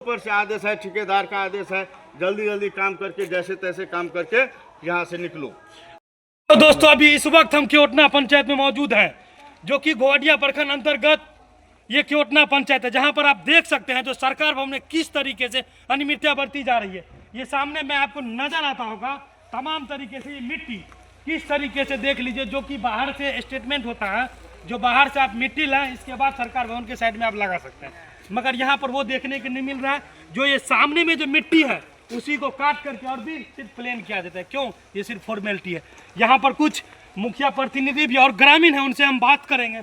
ऊपर से आदेश है, ठेकेदार का आदेश है, जल्दी जल्दी काम करके जैसे तैसे काम करके यहाँ से निकलो। तो दोस्तों अभी इस वक्त हम क्योटना पंचायत में मौजूद हैं, जो कि गोवाडिया प्रखंड अंतर्गत ये क्योटना पंचायत है, जहां पर आप देख सकते हैं जो सरकार भवन में किस तरीके से अनियमितता बरती जा रही है। ये सामने में आपको नजर आता होगा तमाम तरीके से ये मिट्टी किस तरीके से देख लीजिए, जो कि बाहर से स्टेटमेंट होता है, जो बाहर से आप मिट्टी लाएं इसके बाद सरकार भवन के साइड में आप लगा सकते हैं, मगर यहाँ पर वो देखने को नहीं मिल रहा है। जो ये सामने में जो मिट्टी है उसी को काट करके और भी सिर्फ प्लेन किया जाता है। क्यों? ये सिर्फ फॉर्मेलिटी है। यहाँ पर कुछ मुखिया प्रतिनिधि भी और ग्रामीण है, उनसे हम बात करेंगे।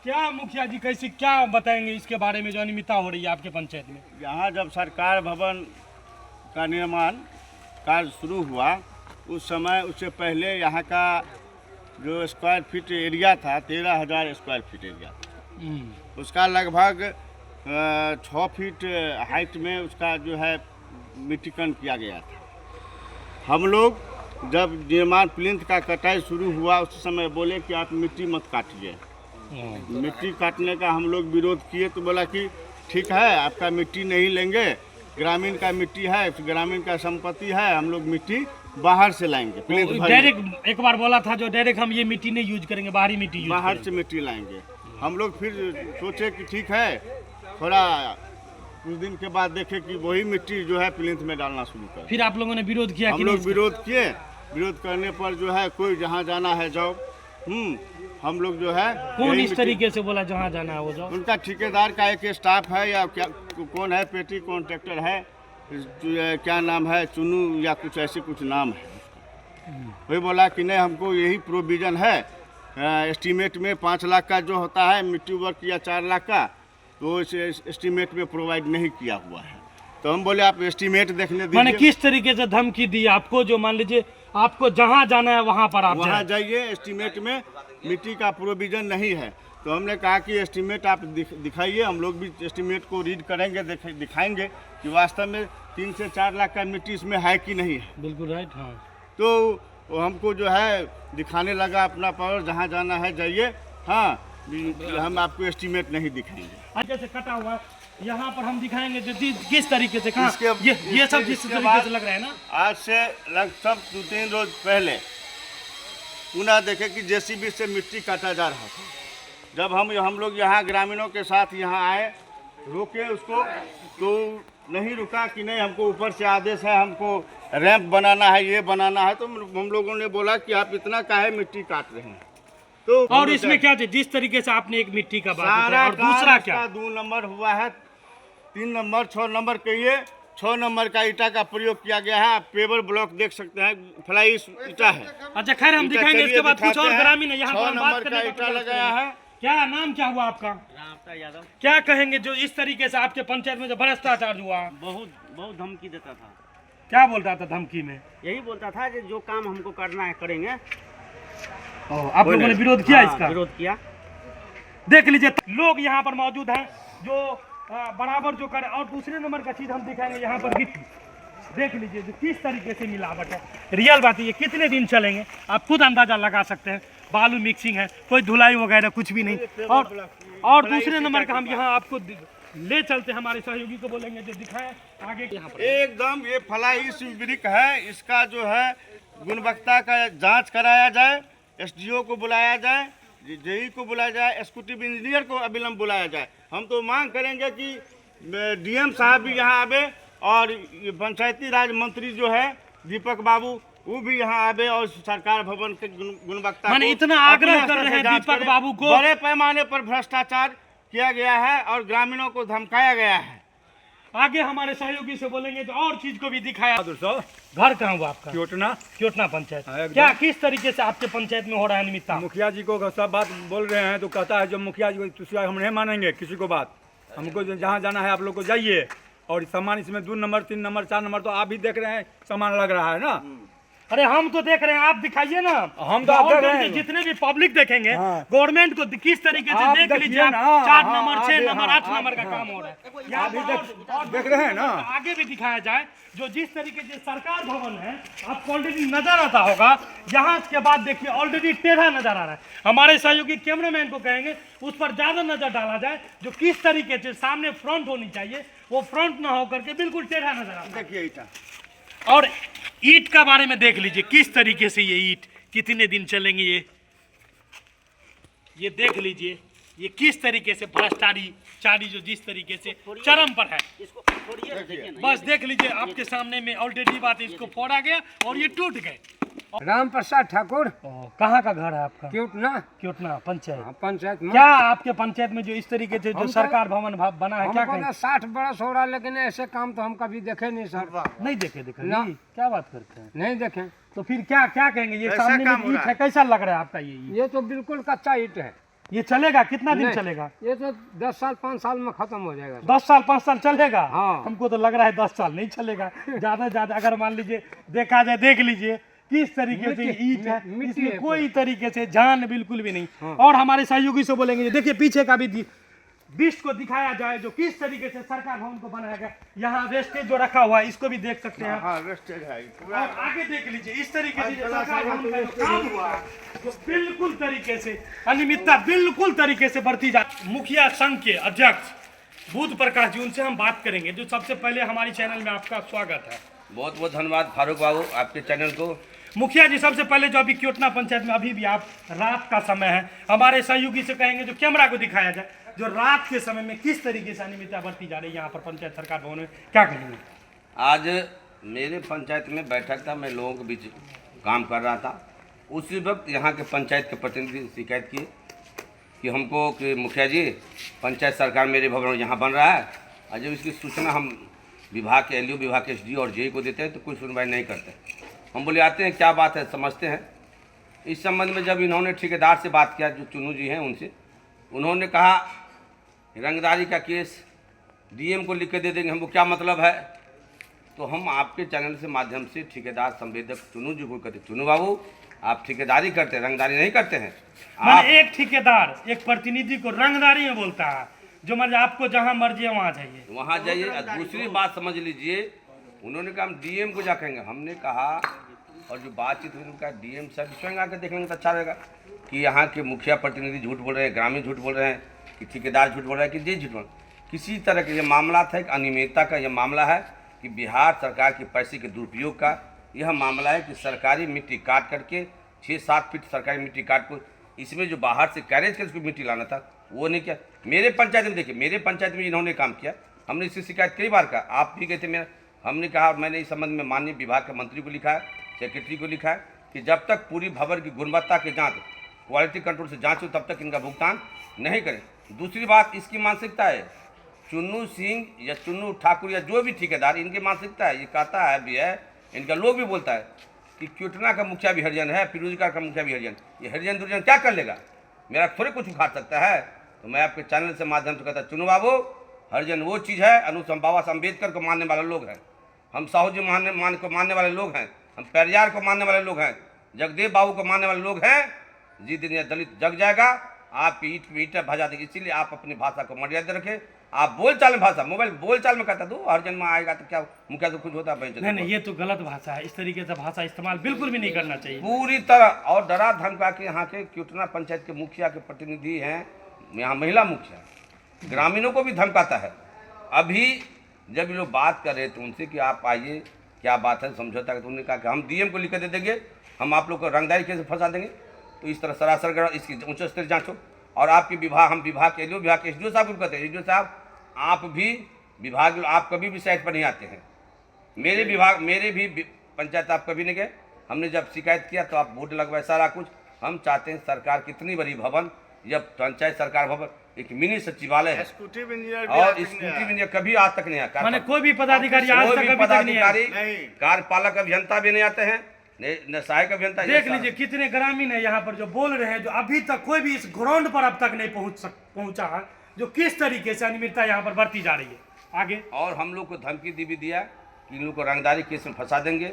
क्या मुखिया जी कैसी क्या बताएंगे इसके बारे में जो अनियमितता हो रही है आपके पंचायत में? यहाँ जब सरकार भवन का निर्माण कार्य शुरू हुआ उस समय, उससे पहले यहाँ का जो स्क्वायर फीट एरिया था 13,000 स्क्वायर फीट एरिया था। उसका लगभग 6 फीट हाइट में उसका जो है मिट्टीकरण किया गया था। हम लोग जब निर्माण प्लिंथ का कटाई शुरू हुआ उस समय बोले कि आप मिट्टी मत काटिए। मिट्टी काटने का हम लोग विरोध किए तो बोला कि ठीक है, आपका मिट्टी नहीं लेंगे, ग्रामीण का मिट्टी है, ग्रामीण का संपत्ति है, हम लोग मिट्टी बाहर से लाएंगे। डायरेक्ट एक बार बोला था जो डायरेक्ट हम ये मिट्टी नहीं यूज करेंगे, बाहरी मिट्टी यूज बाहर करेंगे। से मिट्टी लाएंगे। हम लोग फिर सोचे कि ठीक है, थोड़ा कुछ दिन के बाद देखे कि वही मिट्टी जो है प्लिंथ में डालना शुरू कर। फिर आप लोगों ने विरोध किया? हम लोग विरोध किए। विरोध करने पर जो है कोई जहाँ जाना है जाओ। हम लोग जो है कौन इस तरीके से बोला जहाँ जाना है वो जाओ? उनका ठेकेदार का एक स्टाफ है या क्या, कौन है, पेटी कॉन्ट्रैक्टर है, क्या नाम है, चुनू या कुछ ऐसे कुछ नाम है। वही बोला कि नहीं, हमको यही प्रोविज़न है एस्टीमेट में 5 लाख का जो होता है मिट्टी वर्क या 4 लाख का, तो इस एस्टीमेट में प्रोवाइड नहीं किया हुआ है। तो हम बोले आप एस्टीमेट देखने दीजिए। मैंने किस तरीके से धमकी दी आपको? जो मान लीजिए आपको जहाँ जाना है वहाँ पर आप वहाँ जाइए, एस्टीमेट में मिट्टी का प्रोविज़न नहीं है। तो हमने कहा कि एस्टीमेट आप दिखाइए, हम लोग भी एस्टीमेट को रीड करेंगे, दिखाएंगे कि वास्तव में 3 से 4 लाख का मिट्टी इसमें है कि नहीं है। बिल्कुल राइट। हाँ, तो हमको जो है दिखाने लगा अपना पावर, जहाँ जाना है जाइए, हाँ हम आपको एस्टीमेट नहीं दिखाएंगे। जैसे कटा हुआ यहाँ पर हम दिखाएंगे जो किस तरीके से कहाँ ये सब जिस इसके तरीके से लग रहा है ना। आज से लगभग 2-3 रोज पहले पुनः देखे कि जेसीबी से मिट्टी काटा जा रहा था। जब हम लोग यहाँ ग्रामीणों के साथ यहाँ आए, रोके उसको, तो नहीं रुका कि नहीं हमको ऊपर से आदेश है, हमको रैंप बनाना है, ये बनाना है। तो हम लोगों ने बोला कि आप इतना काहे मिट्टी काट रहे हैं। तो और इसमें क्या थे, जिस तरीके से आपने एक मिट्टी का बात सारा और दूसरा क्या 2 नंबर हुआ है, 3 नंबर 6 नंबर कहिए, 6 नंबर का ईटा का प्रयोग किया गया है। आप पेवर ब्लॉक देख सकते हैं, फ्लाई ईटा है। अच्छा खैर हम दिखाएंगे इसके बाद कुछ और ग्रामीण है यहाँ 6 पर बात नंबर का करने ईटा का लगाया है। क्या नाम क्या हुआ आपका? यादव। क्या कहेंगे जो इस तरीके से आपके पंचायत में जो भ्रष्टाचार हुआ? बहुत धमकी देता था। क्या बोलता था धमकी में? यही बोलता था कि जो काम हमको करना है करेंगे। आप लोगों ने विरोध किया? इसका विरोध किया। देख लीजिए लोग यहाँ पर मौजूद हैं जो बराबर जो करे। और दूसरे नंबर का चीज हम दिखाएंगे यहाँ पर गिट्टी देख लीजिए जो किस तरीके से मिलावट है। रियल बात है, ये कितने दिन चलेंगे आप खुद अंदाजा लगा सकते हैं। बालू मिक्सिंग है, कोई धुलाई वगैरह कुछ भी नहीं। और दूसरे नंबर का हम यहाँ आपको ले चलते, हमारे सहयोगी को बोलेंगे जो दिखाएं आगे। यहाँ पर एकदम ये फ्लाई ब्रिक है, इसका जो है गुणवत्ता का जांच कराया जाए, एसडीओ को बुलाया जाए, जेई को बुलाया जाए, एक्जीक्यूटिव इंजीनियर को अविलंब बुलाया जाए। हम तो मांग करेंगे कि डीएम साहब भी यहाँ आवे और पंचायती राज मंत्री जो है दीपक बाबू वो भी यहाँ आवे और सरकार भवन के गुणवत्ता माने इतना आग्रह कर रहे हैं दीपक बाबू को। बड़े पैमाने पर भ्रष्टाचार किया गया है और ग्रामीणों को धमकाया गया है। आगे हमारे सहयोगी से बोलेंगे तो और चीज को भी दिखाया। घर कहाँ हुआ आपका? क्योटना पंचायत। क्या किस तरीके से आपके पंचायत में हो रहा है अनियमितता? मुखिया जी को सब बात बोल रहे हैं तो कहता है जो मुखिया जी को हम नहीं मानेंगे किसी को बात। हमको जहाँ जाना है आप लोग को जाइए। और सामान इसमें 2 नंबर 3 नंबर 4 नंबर तो आप भी देख रहे हैं सामान लग रहा है ना। अरे हम तो देख रहे हैं, आप दिखाइए ना। हम तो आप देख रहे हैं। जितने भी पब्लिक देखेंगे गवर्नमेंट को किस तरीके से आप देख लीजिए। देखिए ना। 4 नंबर 6 हाँ, नंबर 8 हाँ, नंबर का हाँ। काम हो रहा है। आप भी देख रहे हैं ना। आगे भी दिखाया जाए जो जिस तरीके से सरकार भवन है आपको ऑलरेडी नजर आता होगा। यहाँ के बाद देखिए ऑलरेडी टेढ़ा नजर आ रहा है। हमारे सहयोगी कैमरामैन को कहेंगे उस पर ज्यादा नजर डाला जाए, जो किस तरीके से सामने फ्रंट होनी चाहिए वो फ्रंट ना होकर के बिल्कुल टेढ़ा नजर आता है। देखिए ईटा और ईंट का बारे में देख लीजिए किस तरीके से ये ईंट कितने दिन चलेंगे ये देख लीजिए ये किस तरीके से भ्रष्टाचारी जो जिस तरीके से चरम पर है। इसको छोड़िए, देखिए ना, बस देख लीजिए आपके सामने में ऑलरेडी बात है, इसको फोड़ा गया और ये टूट गए। राम प्रसाद ठाकुर कहाँ का घर है आपका? क्यूटना क्योटना पंचायत। पंचायत में क्या आपके पंचायत में जो इस तरीके से जो सरकार भवन बना है क्या हमको कहें? ना 60 बरस हो रहा है, लेकिन ऐसे काम तो हम कभी देखे नहीं सर। नहीं देखे ना। क्या बात करते हैं? नहीं देखे। तो फिर क्या क्या कहेंगे? ये कैसा सामने काम में हो ईंट रहा है, कैसा लग रहा है आपका ये ईंट? ये तो बिल्कुल कच्चा ईंट है। ये चलेगा कितना दिन नहीं, चलेगा? ये तो 10 साल 5 साल में खत्म हो जाएगा। 10 साल 5 साल चलेगा? हाँ। हमको तो लग रहा है 10 साल नहीं चलेगा। ज्यादा से ज्यादा अगर मान लीजिए देखा जाए, देख लीजिए किस तरीके से ईंट है, मिट्टी इसमें है कोई तरीके से जान बिल्कुल भी नहीं। हाँ। और हमारे सहयोगी से बोलेंगे देखिए पीछे का भी बिस्ट को दिखाया जाए जो किस तरीके से सरकार भवन को बनाया गया। यहाँ वेस्टेज जो रखा हुआ है इसको भी देख सकते हैं। हाँ वेस्टेज है और आगे देख लीजिए इस तरीके से जो सरकार भवन का जो काम हुआ है, जो बिल्कुल तरीके से अनियमितता बिल्कुल तरीके से बढ़ती जा। मुखिया संघ के अध्यक्ष बुध प्रकाश जी, उनसे हम बात करेंगे। जो सबसे पहले हमारी चैनल में आपका स्वागत है। बहुत बहुत धन्यवाद फारूक बाबू आपके चैनल को। मुखिया जी, सबसे पहले जो अभी क्योटना पंचायत में अभी भी आप रात का समय है, हमारे सहयोगी से कहेंगे जो कैमरा को दिखाया जाए जो रात के समय में किस तरीके से अनियमितता बढ़ती जा रही है यहाँ पर पंचायत सरकार भवन में, क्या कहेंगे? आज मेरे पंचायत में बैठक था, मैं लोगों के बीच काम कर रहा था। उसी वक्त यहाँ के पंचायत के प्रतिनिधि शिकायत किए कि हमको कि मुखिया जी पंचायत सरकार मेरे भवन यहाँ बन रहा है, और जब इसकी सूचना हम विभाग के LU विभाग के SD और JE को देते हैं तो कोई सुनवाई नहीं करते। हम बोले आते हैं क्या बात है, समझते हैं। इस संबंध में जब इन्होंने ठेकेदार से बात किया, जो चुनू जी हैं उनसे, उन्होंने कहा रंगदारी का केस DM को लिख के दे देंगे, हमको क्या मतलब है। तो हम आपके चैनल से माध्यम से ठेकेदार संवेदक चुनू जी को कहते, चुनू बाबू आप ठेकेदारी करते हैं, रंगदारी नहीं करते हैं आप। एक ठेकेदार एक प्रतिनिधि को रंगदारी में बोलता है, जो मर्जी आपको जहाँ मर्जी है वहाँ जाइए, वहाँ जाइए। और दूसरी बात समझ लीजिए, उन्होंने कहा हम DM को जा कहेंगे। हमने कहा, और जो बातचीत हुई उनका DM सर स्वयं आकर देख लेंगे तो अच्छा रहेगा कि यहाँ के मुखिया प्रतिनिधि झूठ बोल रहे हैं, ग्रामीण झूठ बोल रहे हैं, कि ठेकेदार झूठ बोल रहा है, कि जे झूठ बोल रहे हैं। किसी तरह का ये मामला था, एक अनियमितता का यह मामला है कि बिहार सरकार के पैसे के दुरुपयोग का यह मामला है कि सरकारी मिट्टी काट करके 6-7 फीट सरकारी मिट्टी काट को इसमें जो बाहर से कैरेज कर उसको मिट्टी लाना था वो नहीं किया। मेरे पंचायत में देखिए, मेरे पंचायत में इन्होंने काम किया। हमने इसकी शिकायत कई बार कहा, आप भी गए थे मेरा, हमने कहा, मैंने इस संबंध में माननीय विभाग के मंत्री को लिखा है, सेक्रेटरी को लिखा है कि जब तक पूरी भवन की गुणवत्ता की जाँच क्वालिटी कंट्रोल से जाँच हो तब तक इनका भुगतान नहीं करें। दूसरी बात, इसकी मानसिकता है चुन्नू सिंह या चुन्नू ठाकुर या जो भी ठेकेदार, इनकी मानसिकता है, ये कहता है भी है, इनका लोग भी बोलता है कि क्योटना का मुखिया भी हरिजन है, फिरोजगार का मुखिया भी हरिजन, ये हरिजन दुर्जन क्या कर लेगा, मेरा थोड़े कुछ उखाड़ सकता है। तो मैं आपके चैनल से माध्यम से कहता, चुनू बाबू हरिजन वो चीज़ है, अनुसम बाबा साहब अम्बेडकर को मानने वाले लोग हैं, हम साहू जी को मानने वाले लोग हैं, हम पेरियार को मानने वाले लोग हैं, जगदेव बाबू को मानने वाले लोग हैं। जिस दिन यह दलित जग जाएगा आपकी ईट भजा देगी। इसीलिए आप अपनी भाषा को मर्यादा रखें। आप बोलचाल में भाषा, मोबाइल बोलचाल में कहता दो हरिजन में आएगा तो क्या मुखिया तो कुछ होता है। नहीं, ये तो गलत भाषा है, इस तरीके से भाषा इस्तेमाल बिल्कुल भी नहीं करना चाहिए पूरी तरह। और डरा धमका के यहाँ के क्योटना पंचायत के मुखिया के प्रतिनिधि हैं, यहाँ महिला मुखिया, ग्रामीणों को भी धमकाता है। अभी जब ये लोग बात कर रहे थे उनसे कि आप आइए क्या बात है समझौता, तो उन्होंने कहा कि हम DM को लिख दे देंगे, हम आप लोग को रंगदारी कैसे फंसा देंगे। तो इस तरह सरासर कर इसकी उच्च स्तरीय जाँच हो। और आपके विभाग, हम विभाग के LO विभाग के SDO साहब को कहते हैं, SDO साहब आप भी विभाग, आप कभी भी साइट पर नहीं आते हैं। मेरे विभाग, मेरे भी पंचायत आप कभी नहीं गए। हमने जब शिकायत किया तो आप बोर्ड लगवाए सारा कुछ। हम चाहते हैं सरकार कितनी बड़ी भवन, जब पंचायत सरकार भवन एक मिनी सचिवालय है, एक्जीक्यूटिव इंजीनियर और एक्जीक्यूटिव इंजीनियर कभी आज तक नहीं आया। माने कोई भी पदाधिकारी आज कोई तक भी अभी तक नहीं आया। पदाधिकारी, नहीं। कार्यपालक अभियंता भी नहीं आते हैं, न सहायक अभियंता। देख लीजिए कितने ग्रामीण है यहाँ पर जो बोल रहे हैं, जो अभी तक कोई भी इस ग्राउंड पर अब तक नहीं पहुंचा है, जो किस तरीके से अनियमितता यहाँ पर बढ़ती जा रही है। आगे और हम लोग को धमकी दी भी दिया कि इन लोग को रंगदारी केस में फंसा देंगे,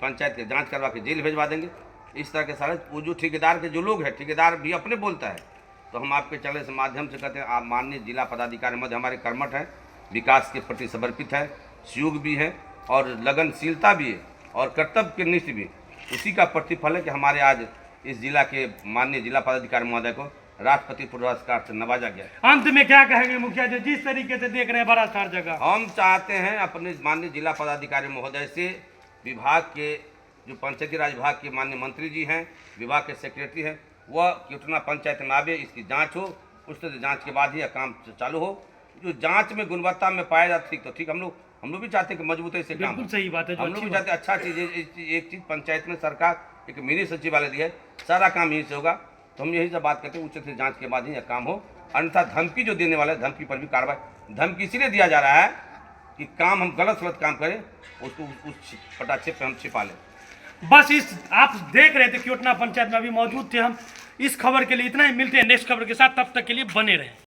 पंचायत के जांच करवा के जेल भेजवा देंगे। इस तरह के सारे वो जो ठेकेदार के जो लोग हैं, ठेकेदार भी अपने बोलता है। तो हम आपके चैनल से माध्यम से कहते हैं, आप माननीय जिला पदाधिकारी मध्य हमारे कर्मठ हैं, विकास के प्रति समर्पित है, सहयोग भी है और लगनशीलता भी है और कर्तव्य निष्ठ भी। उसी का प्रतिफल है कि हमारे आज इस जिला के माननीय जिला पदाधिकारी महोदय को राष्ट्रपति पुरस्कार से नवाजा गया है। अंत में क्या कहेंगे मुखिया जी, जिस तरीके से देख रहे हैं बड़ा हर जगह? हम चाहते हैं अपने माननीय जिला पदाधिकारी महोदय से, विभाग के जो पंचायती राज विभाग के माननीय मंत्री जी हैं, विभाग के सेक्रेटरी हैं, वह केवटना पंचायत में आवे, इसकी जांच हो, उस तरह जांच के बाद ही यह काम चालू हो। जो जांच में गुणवत्ता में पाया जाता ठीक तो ठीक, हम लोग भी चाहते हैं कि मजबूती से काम बिल्कुल हो। सही बात है, जो हम लोग अच्छी भी चाहते हैं अच्छा चीज़ एक चीज़ पंचायत में सरकार एक मिनी सचिवालय दी है, सारा काम यहीं से होगा। तो हम यही सब बात करते हैं, उचित जांच के बाद ही यह काम हो। अन्यथा धमकी जो देने वाला है, धमकी पर भी कार्रवाई, धमकी इसलिए दिया जा रहा है कि काम हम गलत काम करें, उसको उस पटाक्षेप पे हम छिपा लें। बस इस आप देख रहे थे केवटना पंचायत में अभी मौजूद थे हम। इस खबर के लिए इतना ही, मिलते हैं नेक्स्ट खबर के साथ, तब तक के लिए बने रहें।